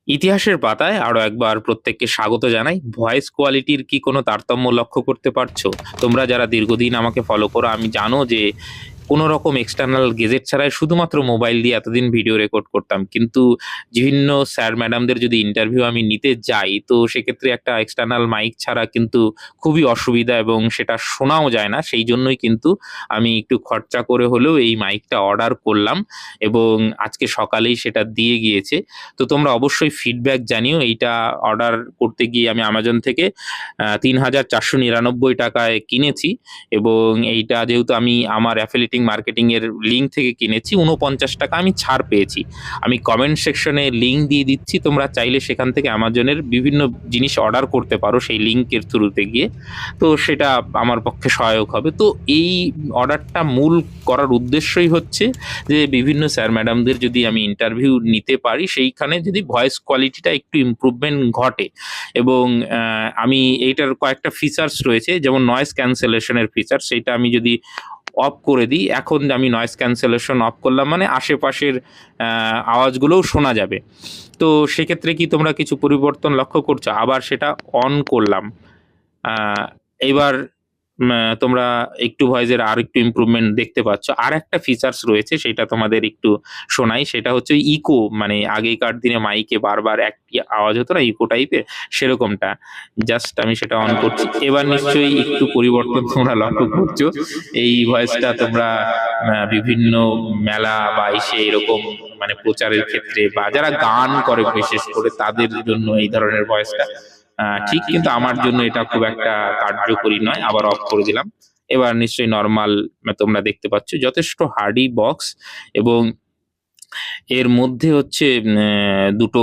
ইতিহাসের পাতায় আরো একবার প্রত্যেককে স্বাগত জানাই। ভয়েস কোয়ালিটির কি কোনো তারতম্য লক্ষ্য করতে পারছো? তোমরা যারা দীর্ঘদিন আমাকে ফলো করো, আমি জানো যে কোনো রকম এক্সটার্নাল গেজেট ছাড়াই শুধুমাত্র মোবাইল দিয়ে এতদিন ভিডিও রেকর্ড করতাম। কিন্তু বিভিন্ন স্যার ম্যাডামদের যদি ইন্টারভিউ আমি নিতে যাই, তো সেক্ষেত্রে একটা এক্সটার্নাল মাইক ছাড়া কিন্তু খুবই অসুবিধা এবং সেটা শোনাও যায় না। সেই জন্যই কিন্তু আমি একটু খরচা করে হলেও এই মাইকটা অর্ডার করলাম এবং আজকে সকালেই সেটা দিয়ে গিয়েছে। তো তোমরা অবশ্যই ফিডব্যাক জানিও। এইটা অর্ডার করতে গিয়ে আমি অ্যামাজন থেকে ৩,৪৯৯ টাকায় কিনেছি এবং এইটা যেহেতু আমি আমার অ্যাফিলিয়েটিং মার্কেটিং এর লিঙ্ক থেকে কিনেছি, ৪৯ টাকা আমি ছাড় পেয়েছি। আমি কমেন্ট সেকশনে লিঙ্ক দিয়ে দিচ্ছি, তোমরা চাইলে সেখান থেকে অ্যামাজনের বিভিন্ন জিনিস অর্ডার করতে পারো সেই লিঙ্কের থ্রুতে গিয়ে। তো সেটা আমার পক্ষে সহায়ক হবে। তো এই অর্ডারটা মূল করার উদ্দেশ্যই হচ্ছে যে বিভিন্ন স্যার ম্যাডামদের যদি আমি ইন্টারভিউ নিতে পারি, সেইখানে যদি ভয়েস কোয়ালিটিটা একটু ইমপ্রুভমেন্ট ঘটে এবং আমি এইটার কয়েকটা ফিচার্স রয়েছে, যেমন নয়েজ ক্যান্সেলেশনের ফিচার, সেইটা আমি যদি অফ করে দিই, এখন আমি নয়েজ ক্যান্সেলেশন অফ করলাম মানে আশেপাশের আওয়াজগুলোও শোনা যাবে। তো সেক্ষেত্রে কি তোমরা কিছু পরিবর্তন লক্ষ্য করছো? আবার সেটা অন করলাম, এবার তোমরা একটু ভয়েসের আর একটু ইমপ্রুভমেন্ট দেখতে পাচ্ছ। আর একটা ফিচার্স রয়েছে, সেটা তোমাদের একটু শোনাই। সেটা হচ্ছে ইকো, মানে আগেকার দিনে মাইকে বারবার একটি আওয়াজ হতো না, ইকো টাইপের, সেরকমটা। জাস্ট আমি সেটা অন করছি, এবার নিশ্চয়ই একটু পরিবর্তন তোমরা লক্ষ্য করছো। এই ভয়েসটা তোমরা বিভিন্ন মেলা বা এসে এরকম মানে প্রচারের ক্ষেত্রে বা যারা গান করে বিশেষ করে তাদের জন্য এই ধরনের ভয়েসটা ঠিক, কিন্তু আমার জন্য এটা খুব একটা কার্যকরী নয়। আবার অফ করে দিলাম, এবার নিশ্চয়ই নর্মাল তোমরা দেখতে পাচ্ছ। যথেষ্ট হার্ডি বক্স এবং এর মধ্যে হচ্ছে দুটো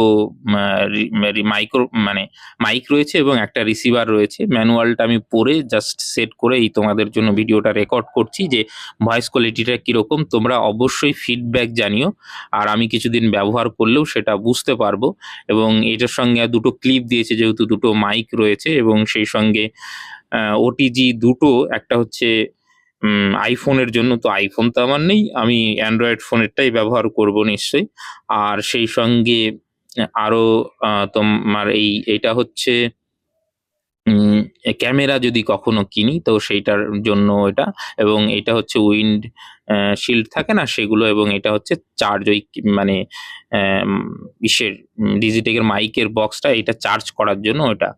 মাইক্রো মানে মাইক রয়েছে এবং একটা রিসিভার রয়েছে। ম্যানুয়ালটা আমি পড়ে জাস্ট সেট করে এই তোমাদের জন্য ভিডিওটা রেকর্ড করছি যে ভয়েস কোয়ালিটিটা কীরকম। তোমরা অবশ্যই ফিডব্যাক জানিও, আর আমি কিছুদিন ব্যবহার করলেও সেটা বুঝতে পারবো। এবং এটার সঙ্গে দুটো ক্লিপ দিয়েছে, যেহেতু দুটো মাইক রয়েছে, এবং সেই সঙ্গে ওটিজি দুটো, একটা হচ্ছে আইফোনের জন্য, তো আইফোন তো আমার নেই, আমি অ্যান্ড্রয়েড ফোনেরটাই ব্যবহার করব নিশ্চয়ই। আর সেই সঙ্গে আরো তোমার এইটা হচ্ছে ক্যামেরা যদি কখনো কিনি তো সেইটার জন্য এটা, এবং এটা হচ্ছে উইন্ড শিল্ড থাকে না সেগুলো, এবং এটা হচ্ছে চার্জ ওই মানে ইসের ডিজিটেকের মাইকের বক্সটা, এটা চার্জ করার জন্য ওটা।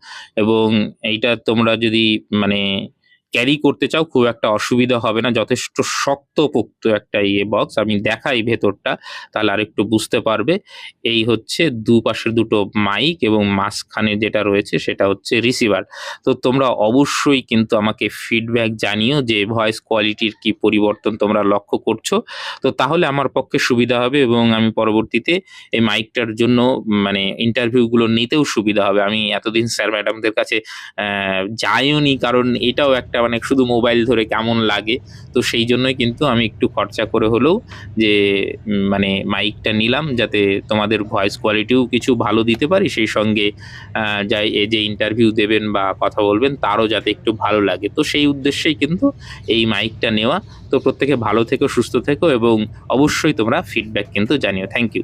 এবং এইটা তোমরা যদি মানে ক্যারি করতে চাও খুব একটা অসুবিধা হবে না, যথেষ্ট শক্তপোক্ত একটা বক্স। আমি দেখাই ভেতরটা, তাহলে আরেকটু বুঝতে পারবে। এই হচ্ছে দুপাশের দুটো মাইক এবং মাঝখানে যেটা রয়েছে সেটা হচ্ছে রিসিভার। তো তোমরা অবশ্যই কিন্তু আমাকে ফিডব্যাক জানিও যে ভয়েস কোয়ালিটির কি পরিবর্তন তোমরা লক্ষ্য করছো। তো তাহলে আমার পক্ষে সুবিধা হবে এবং আমি পরবর্তীতে এই মাইকটার জন্য মানে ইন্টারভিউগুলো নিতেও সুবিধা হবে। আমি এতদিন স্যার ম্যাডামদের কাছে যাইও নি, কারণ এটাও একটা মানে শুধু মোবাইল ধরে কেমন লাগে। তো সেই জন্যই কিন্তু আমি একটু খরচা করে হলেও যে মানে মাইকটা নিলাম, যাতে তোমাদের ভয়েস কোয়ালিটিও কিছু ভালো দিতে পারি, সেই সঙ্গে যাই যে ইন্টারভিউ দেবেন বা কথা বলবেন তারও যাতে একটু ভালো লাগে। তো সেই উদ্দেশ্যেই কিন্তু এই মাইকটা নেওয়া। তো প্রত্যেকে ভালো থেকো, সুস্থ থেকো এবং অবশ্যই তোমরা ফিডব্যাক কিন্তু জানিও। Thank you.